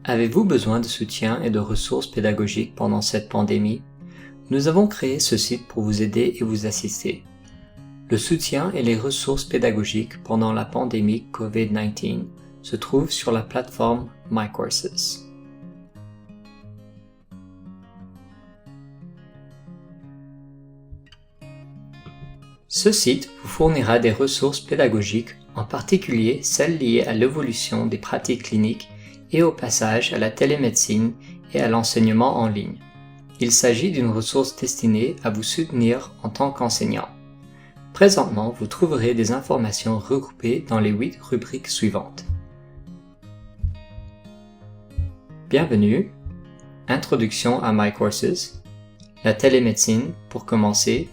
Avez-vous besoin de soutien et de ressources pédagogiques pendant cette pandémie? Nous avons créé ce site pour vous aider et vous assister. Le soutien et les ressources pédagogiques pendant la pandémie COVID-19 se trouvent sur la plateforme MyCourses. Ce site vous fournira des ressources pédagogiques, en particulier celles liées à l'évolution des pratiques cliniques et au passage à la télémédecine et à l'enseignement en ligne. Il s'agit d'une ressource destinée à vous soutenir en tant qu'enseignant. Présentement, vous trouverez des informations regroupées dans les 8 rubriques suivantes. Bienvenue, Introduction à MyCourses, la télémédecine pour commencer,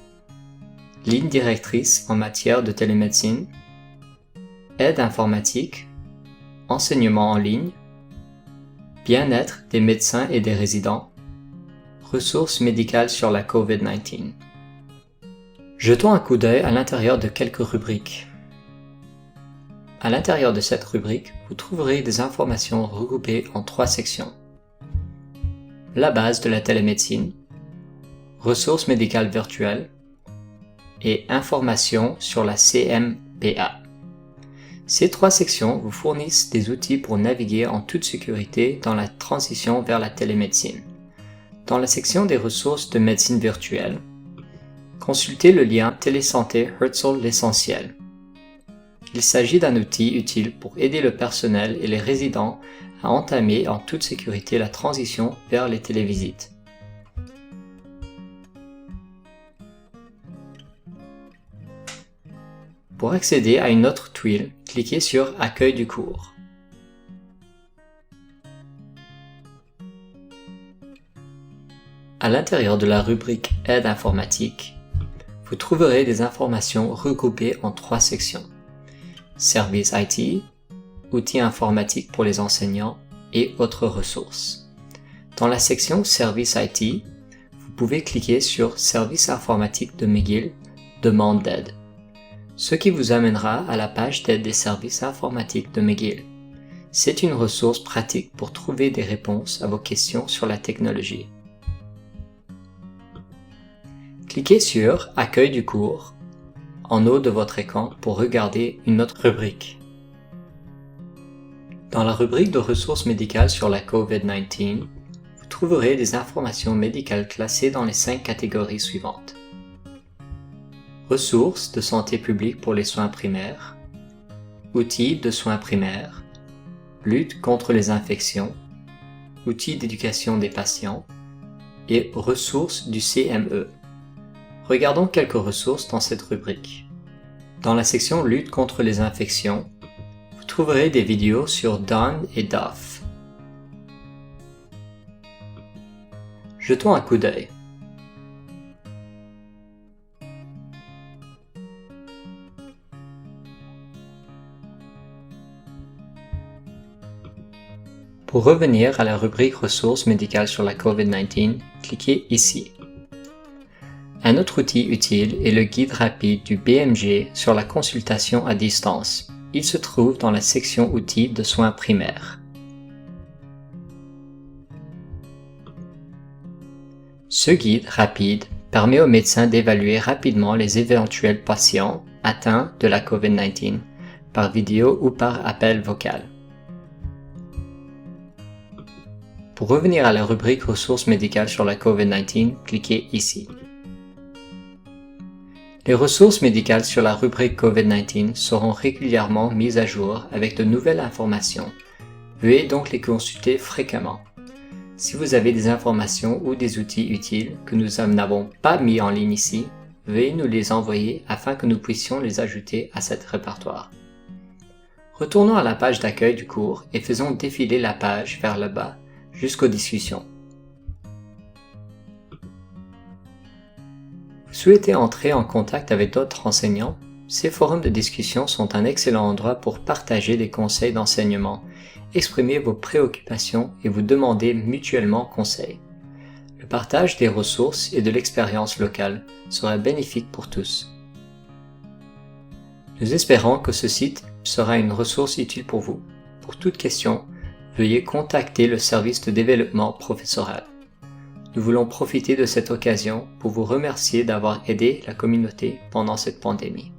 ligne directrice en matière de télémédecine, aide informatique, enseignement en ligne, bien-être des médecins et des résidents, ressources médicales sur la COVID-19. Jetons un coup d'œil à l'intérieur de quelques rubriques. À l'intérieur de cette rubrique, vous trouverez des informations regroupées en 3 sections. La base de la télémédecine, ressources médicales virtuelles et informations sur la CMPA. Ces 3 sections vous fournissent des outils pour naviguer en toute sécurité dans la transition vers la télémédecine. Dans la section des ressources de médecine virtuelle, consultez le lien Télésanté Herzl l'essentiel. Il s'agit d'un outil utile pour aider le personnel et les résidents à entamer en toute sécurité la transition vers les télévisites. Pour accéder à une autre tuile, cliquez sur Accueil du cours. À l'intérieur de la rubrique Aide informatique, vous trouverez des informations regroupées en 3 sections. Services IT, outils informatiques pour les enseignants et autres ressources. Dans la section Services IT, vous pouvez cliquer sur Service informatique de McGill, demande d'aide, ce qui vous amènera à la page d'aide des services informatiques de McGill. C'est une ressource pratique pour trouver des réponses à vos questions sur la technologie. Cliquez sur Accueil du cours en haut de votre écran pour regarder une autre rubrique. Dans la rubrique de ressources médicales sur la COVID-19, vous trouverez des informations médicales classées dans les 5 catégories suivantes. Ressources de santé publique pour les soins primaires, outils de soins primaires, lutte contre les infections, outils d'éducation des patients et ressources du CME. Regardons quelques ressources dans cette rubrique. Dans la section Lutte contre les infections, vous trouverez des vidéos sur Don et Duff. Jetons un coup d'œil. Pour revenir à la rubrique Ressources médicales sur la COVID-19, cliquez ici. Un autre outil utile est le guide rapide du BMG sur la consultation à distance. Il se trouve dans la section Outils de soins primaires. Ce guide rapide permet aux médecins d'évaluer rapidement les éventuels patients atteints de la COVID-19 par vidéo ou par appel vocal. Pour revenir à la rubrique Ressources médicales sur la COVID-19, cliquez ici. Les ressources médicales sur la rubrique COVID-19 seront régulièrement mises à jour avec de nouvelles informations. Veuillez donc les consulter fréquemment. Si vous avez des informations ou des outils utiles que nous n'avons pas mis en ligne ici, veuillez nous les envoyer afin que nous puissions les ajouter à cet répertoire. Retournons à la page d'accueil du cours et faisons défiler la page vers le bas jusqu'aux discussions. Vous souhaitez entrer en contact avec d'autres enseignants? Ces forums de discussion sont un excellent endroit pour partager des conseils d'enseignement, exprimer vos préoccupations et vous demander mutuellement conseil. Le partage des ressources et de l'expérience locale sera bénéfique pour tous. Nous espérons que ce site sera une ressource utile pour vous. Pour toute question, veuillez contacter le service de développement professoral. Nous voulons profiter de cette occasion pour vous remercier d'avoir aidé la communauté pendant cette pandémie.